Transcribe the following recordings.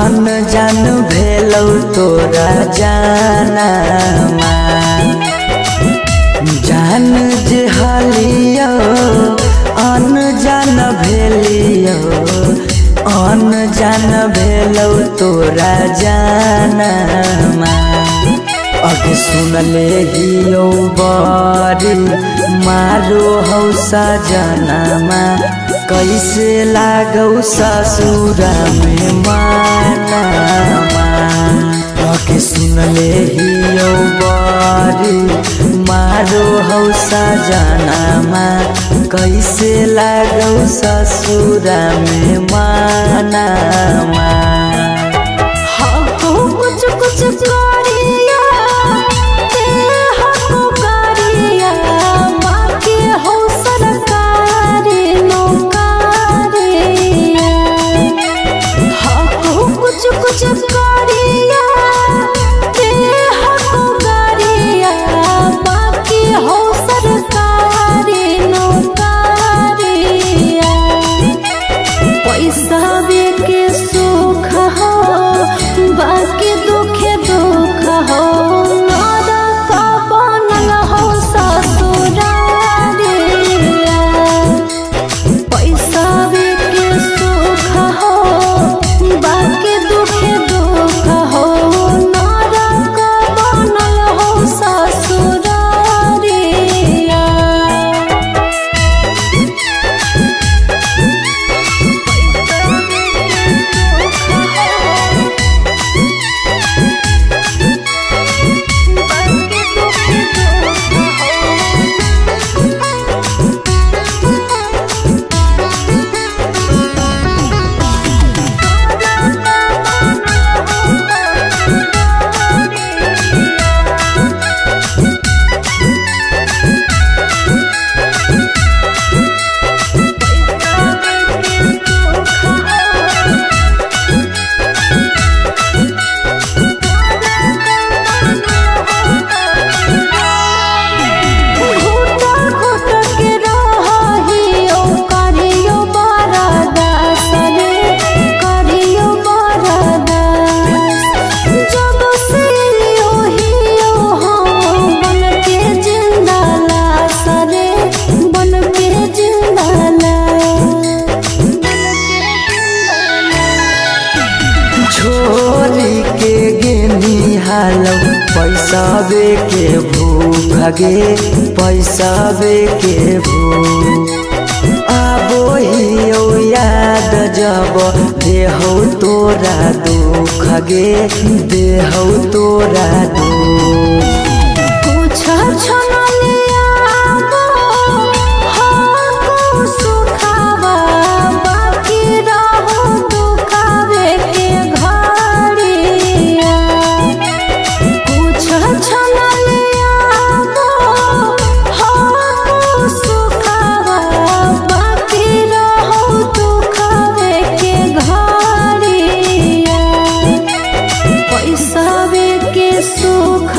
अनजान भेलौ तोरा जानमा जान जे हलियो अनजान भेलियो अनजान भेलौ तोरा जानमा अगे सुनले हियो बड़ी मारो हौ सजनमा कैसे लागौ ससुरा में मानमा अगे सुनले हियो बड़ी मारो हौ सजनमा कैसे लागौ ससुरा में मानमा कुछ कुछ करिया ते हको करिया बाकी हो सरकारी नौकरिया हको कुछ कुछ करिया ते हको करिया बाकी हो सरकारी नौकरिया पैसा के सुख हो बाकी दुखे दुख हो नरक बनल हो ससुरारिया पैसा के सुख हो बाकी दुखे दुख हो नरक बनल हो ससुरारिया छोरी के गिनी हालौ पैसा के भूख गे पैसा के भूख आबो हियो याद जब देहौ तोरा दुख गे देहौ तोरा दुख कुछ छनलिया हको सुखावा बाकी रहो दुखावे के घड़िया कुछ छनलिया हको सुखावा बाकी रहो दुखावे के घड़िया पैसा के सुख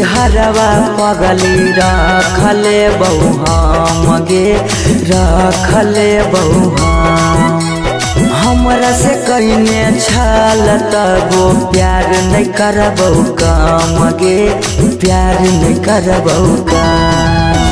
घरवा पगली रखले बहु हम गे रखले बहु हमरा से कहीने छल तबो प्यार नहीं करबौ काम गे प्यार नहीं करबौ काम।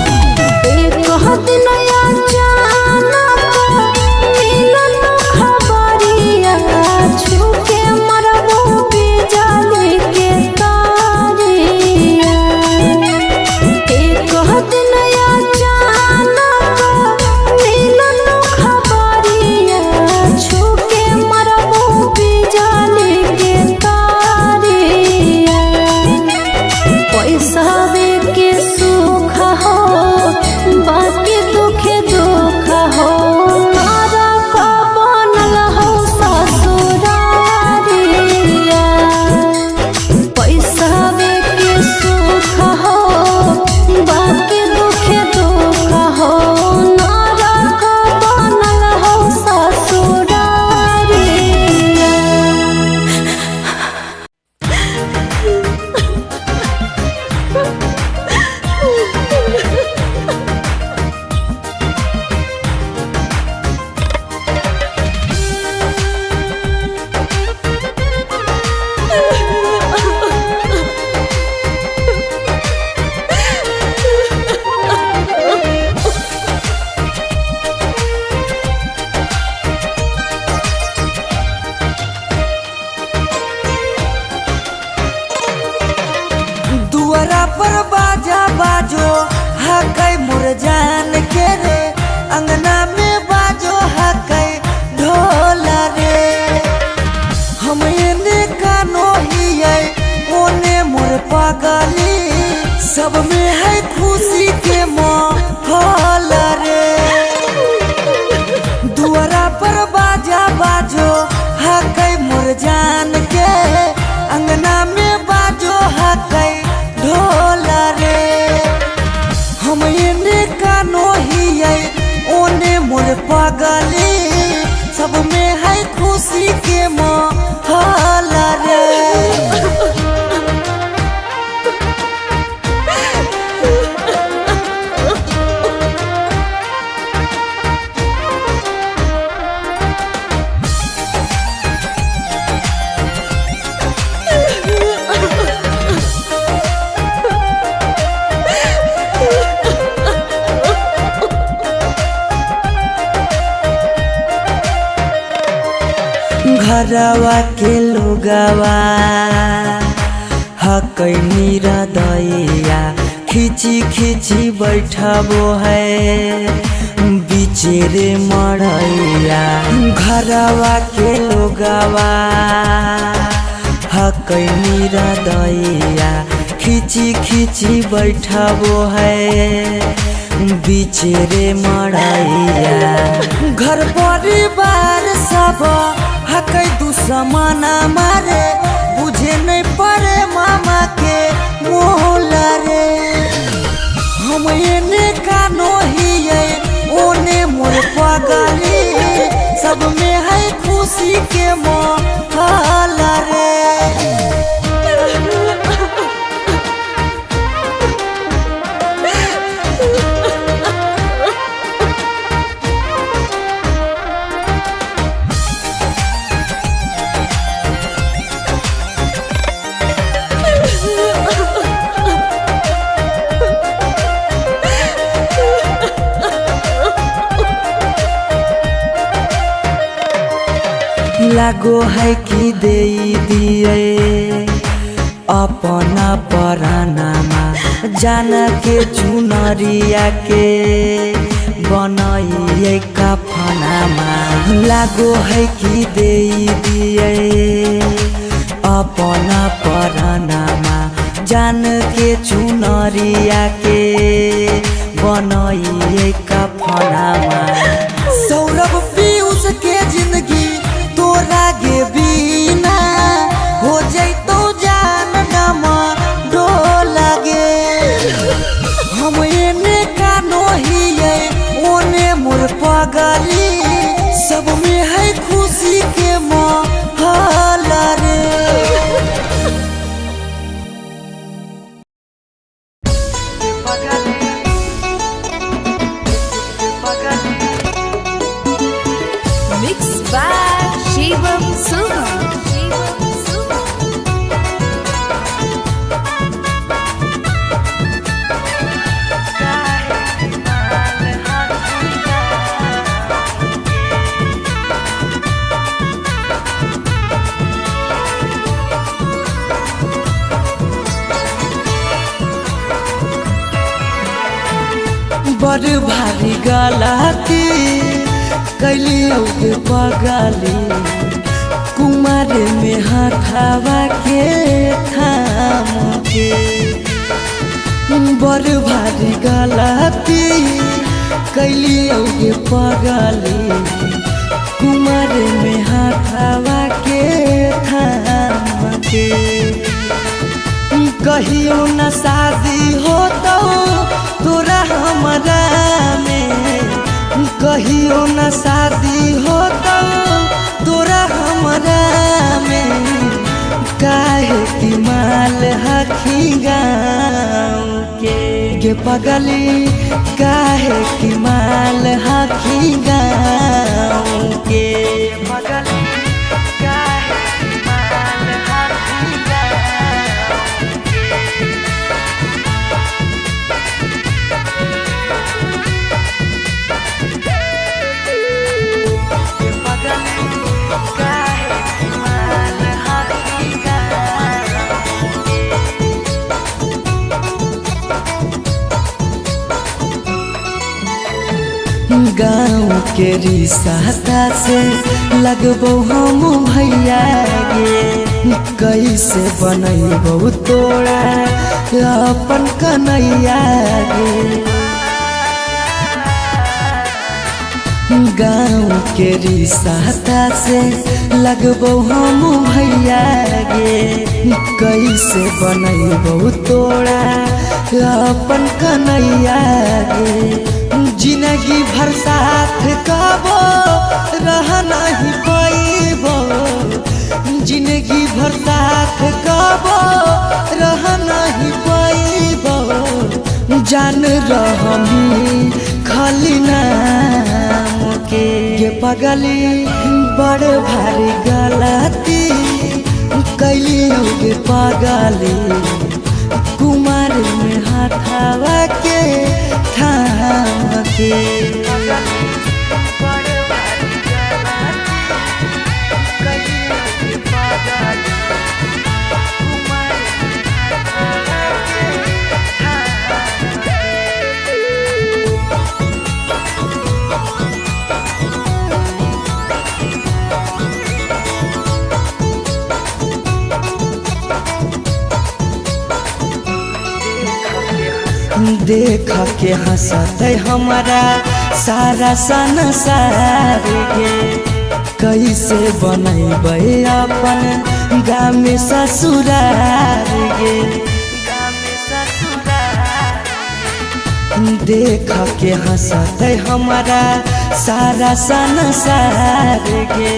दुआरा पर बाजा बाजो हकै मोर जान के रे अंगना में बाजो हकै ढोल रे हम एने कानो हियै ओने मोर पागली सब में है खुशी के माहौल रे दुआरा पर बाजा बाजो हकै मोर जान के अंगना में बाजो हकै ढोल रे हम एने कानो हियै ओने मोर पागली सब में है खुशी के माहौल रे। घरवा के लोगवा हकै निरदैया खिची खिची बैठबो है बिचेरे मड़ैया घरवा के लोगवा हकै निरदैया खिची खिची बैठबो है बिचेरे मड़ैया घर परिवार सब हकै दुश्मना मारे बुझे नहीं पड़े मामा के मोहल रे हम एने कानो हियै ओने मोर पागली सब में है खुशी के माहौल रे। लागो है कि दे दिए अपना परानामा जान के चुनरिया के बनाइए कफनामा लागो है कि दे दिए अपना परानामा जान के चुनरिया के बनाइए कफनामा। सौरभ पीयूष के जिंदगी तोरा गे बिना हो जैतो जान नमा डोल गे हम एने कानो हियै ओने मोर पागली सब में है खुशी के माहौल रे। बड़ भारी गलती कैलियो के पगली कुमार में हाथावा के थाम के बड़ भारी गलती कैलियो के पगली कुमार में हाथावा के थाम के कहियो न शादी हो तो तोरा हमरा में कहियो न शादी हो तो तोरा हमरा में काहे की माल हखी गाँव के गे पगली काहे की माल हखी गाँव के पगली काहे की माल हखी गाँव के गाँव के रिश्ता से लगबो हम भैया गे कैसे बनैबो तोरा अपन कन्हैया गे गाँव के रिश्ता से लगबो हम भैया गे कैसे बनैबो तोरा अपन कन्हैया गे जिंदगी भर साथ कबो रह नहीं पाइबो जिंदगी भर साथ कबो रह नहीं पाइबो जान रहमी खाली नाम के ये पगली बड़ भारी गलती कैलियो गे पगली कुमार में हाथावा के थाम के देख के हंसत हमारा सारा संसार गे कैसे बनैबै अपन गाँव में ससुरार गे देख के हंसत हमारा सारा संसार गे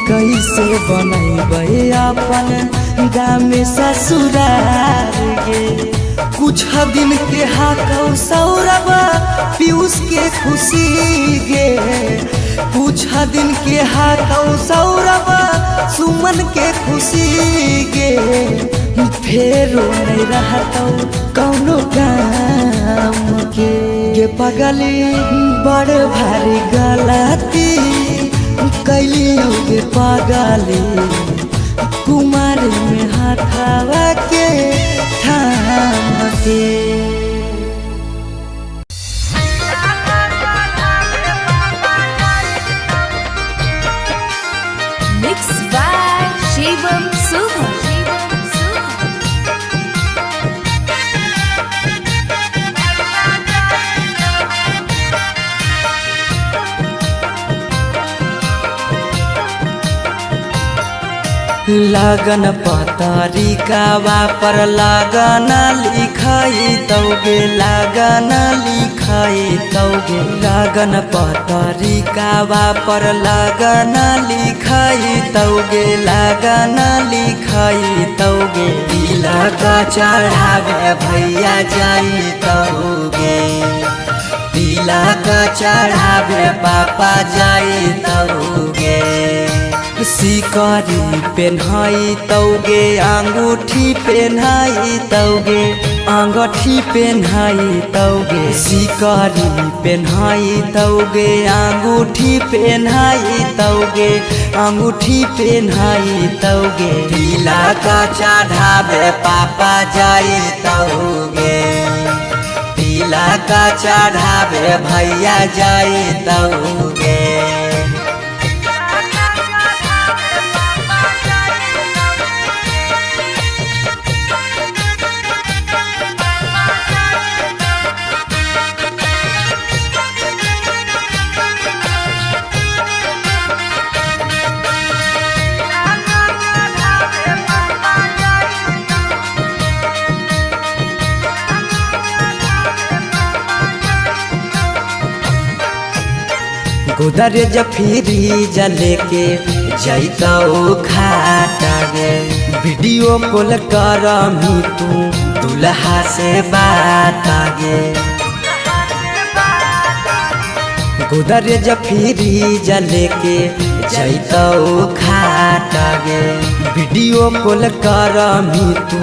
कैसे बनैबै अपन गाँव में ससुरार गे कुछ दिन के हाकौ सौरभ पीयूष के खुशी गे कुछ दिन के हाकौ सौरभ सुमन के खुशी गे फेरो नहीं रहतौ कौनो काम के गे पगली बड़ भारी गलती कैलियो गे पगली कुमार में हाथावा के थाम के Mixed by Shivam Suha. लगन पतरिकावा पर लगन लिखाई तौगे लगन लिखाई तौगे लगन पतरिकावा पर लगन लिखाई तौगे लगन लिखाई तौगे तिलक चढ़ावे भैया जाई तौगे तिलक चढ़ावे पापा जाई तौगे सिकरी पेन्हाई तौगे अंगूठी पेन्हाई तौगे अंगूठी पेन्हाई तौगे सिकरी पेन्हाई तौगे अंगूठी पेन्हाई तौगे अंगूठी पेन्हाई तौगे तिलक चढ़ावे पापा जाई तौगे तिलक का चढ़ावे भैया जैतौगे। गोदरेज फ्रिज लेके जैतौ खाटा गे। वीडियो कॉल करमी तू दुल्हा से बात गे। गोदरेज फ्रिज लेके जैतौ खाटा गे। वीडियो कॉल करमी तू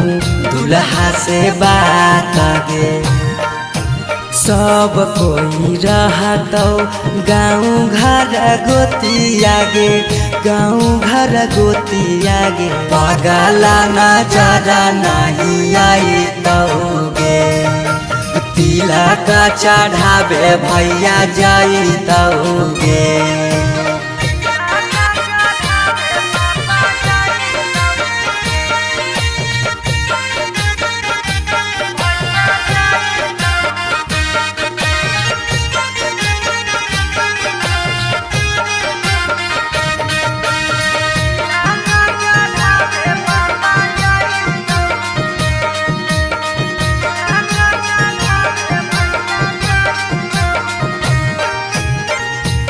दुल्हा से बात गे। सब कोई रहतौ गाँव घर गोतिया गे। गाँव घर गोतिया गे। पगला नजर नहीं आइतौगे। तिलक चढ़ावे भैया जैतौगे।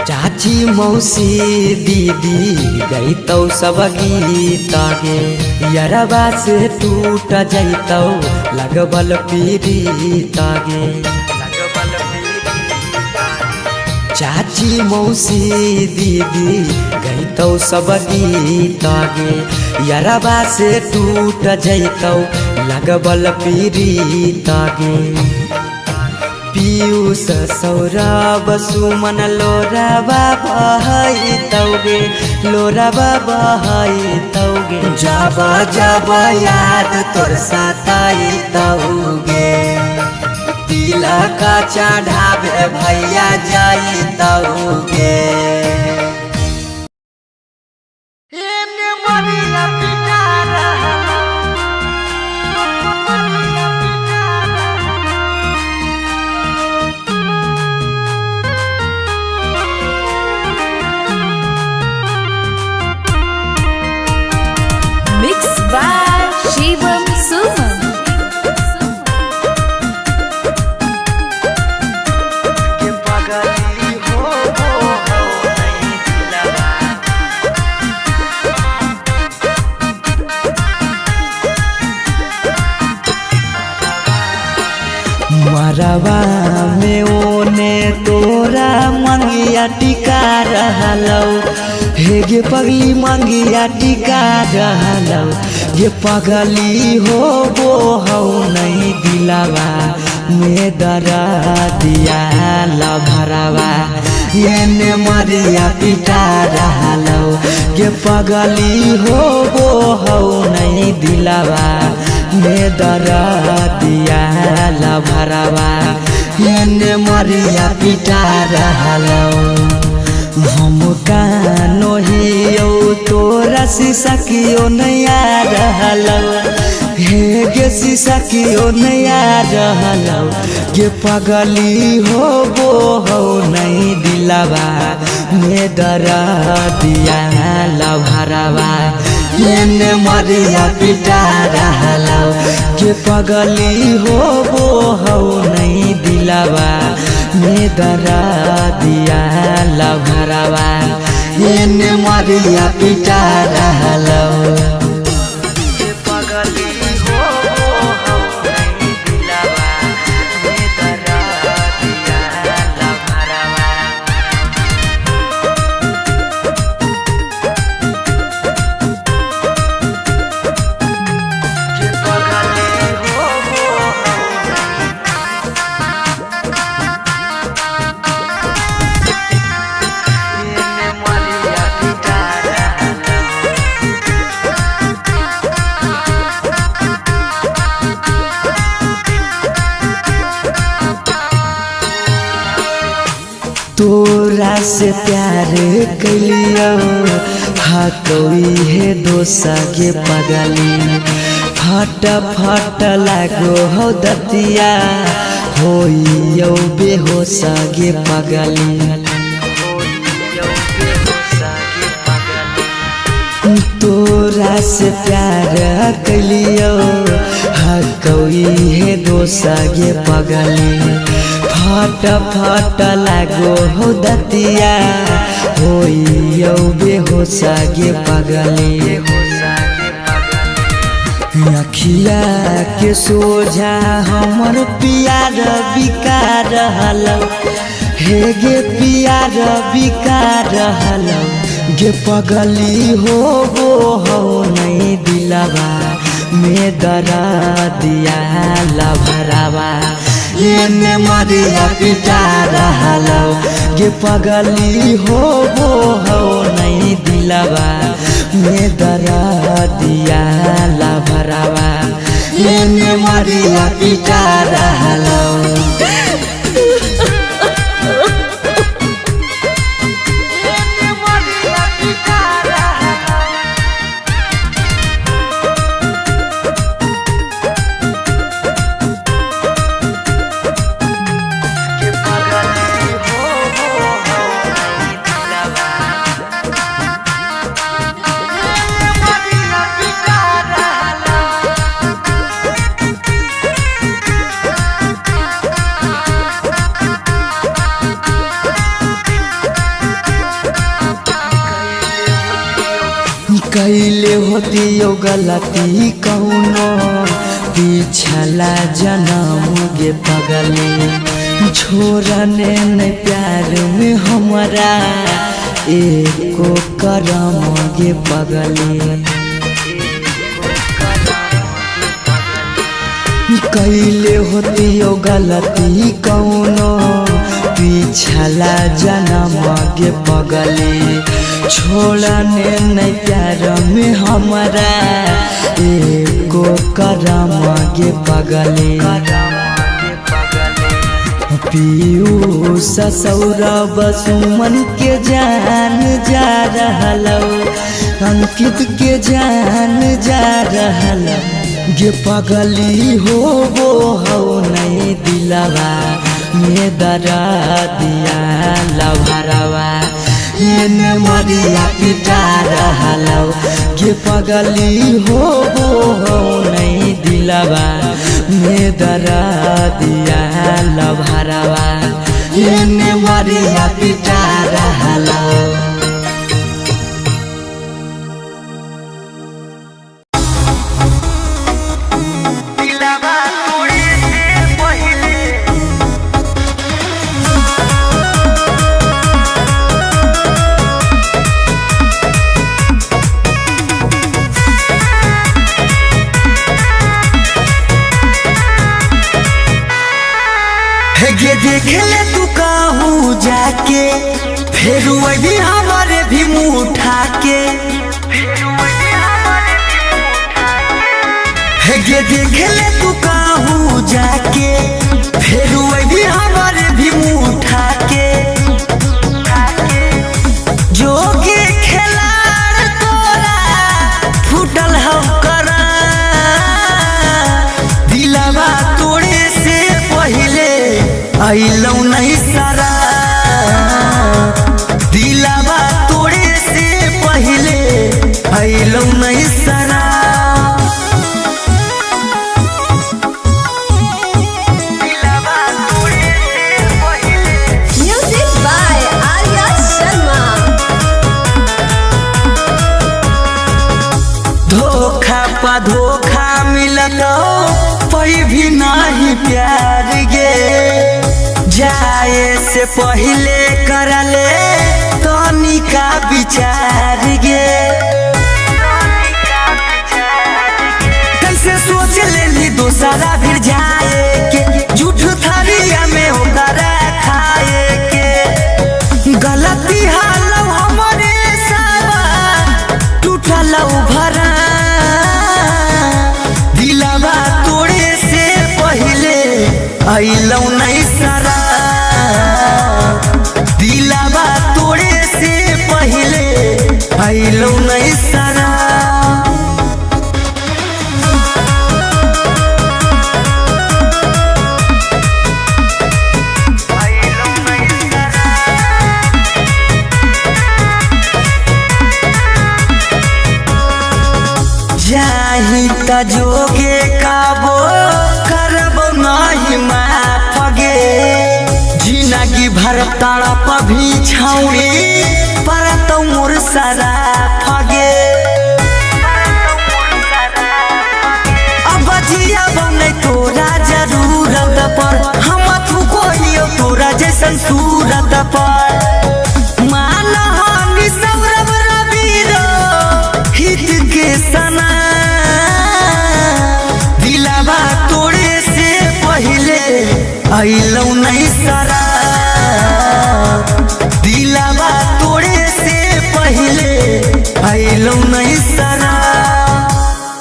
चाची मौसी दीदी गैतौ सब गीत गे। यरबा से टूट जैतौ लगबल पीड़ित गे। चाची मौसी दीदी गैतौ सब गीत गे। यरबा से टूट जैतौ लगबल पीड़ित गे। पीयूष सौरभ सुमन लोराबा बहैतौगे। लोराबा बहैतौगे। जब जब याद तोर सताइतौगे। तिलक चढ़ावे भैया जैतौगे। Mixed by Shivam Suman. मरवा में ओने तोरा मंगिया टिका रहलौ। हे गे पगली मंगिया टिका रहलौ। ये पगली हो वो हौ नहीं दिलावा में दरा दिया लभरावा। येने मरिया पिटा रहलौ। ये पगली हो वो हौ नहीं दिलावा में दरा दिया लभरावा। येने मरिया पिटा रहलौ। हम कानो हियो तोरा शीशा कियो नया रहलौ। हे गे शीशा कियो नया रहलौ। ये पगली हो वो हो नहीं दिलावा में दरा दिया लभरावा। येने मरिया पिटा रहलौ। ये पगली हो वो हो नहीं दिलावा में दरा दिया लभरावा। येने मरिया पिटा रहलौ। तोरा से प्यार कैलियो हा कोई है दोसा के पगली फट फट लागो हो दतिया होइयो बेहोसा गे पगली तोरा से प्यार कैलियो हा कोई है दोसा गे पगली फट फट लागो हो दतिया होइयो बेहोसा गे पगली अखिया के सोझा हमर प्यार बिकार रहलो हे गे प्यार बिकार रहलो गे पगली हो नहीं दिलवा में दरा दिया लभरावा एने मरिया पिटा रहलो गे पगली हो नहीं दिलवा में दरा दिया लभरावा एने मरिया पिटा रहलो कैले होती यो गलती कौनो पिछला जन्म गे पगली छोड़ने न प्यार में हमारा एको करम गे पगली कैले होती यो गलती कौनो पिछला जन्म गे पगली छोड़ने नहीं प्यार में हमारा एको करम गे पगली पीयूष सौरभ सुमन के जान जा रहलो अंकित के जान जा रहलो गे पगली हो नहीं दिलवा में दरा दिया लभरावा एने मरिया पिटा रहलो गे पगली हो नहीं दिलवा में दरा दिया लभरावा एने मरिया पिटा रहलो गे देख ले तू कहूँ जाके फिर वही हमारे भी मुँह उठा के गे देख ले तू कहूँ जाके फिर वही हमारे भी मुँह उठा के जोगे खिलाड़ तोरा फूटल हम करा दिलवा तोड़े से पहले आइलौ नहीं सारा दिलवा तोड़े से पहले आइलौ नहीं सारा Music by Arya Sharma. धोखा पा धोखा मिलतो कोई भी नहीं प्यार गे जाए से पहले करले तनी का विचार गे कैसे सोच लेली दोसरा फिर जाए के झूठ थरिया में होकर खाए के गलती हाल हमारे सावा टूटल भरा दिलवा तोड़े से पहले आइलौ नहीं सारा के काबो करबो नहीं माफ गे जिंदगी भर तड़प भी छौड़ी पर तो मोर सारा फगे अब जिया बने तोरा जरूरत पर हम थुको हियो तोरा जैसन सूरत पर मान हानि सौरभ रवीरो हित के सना दिलावा तोड़े से पहले आइलौ नहीं सरा दिलावा तोड़े से पहले आइलौ नहीं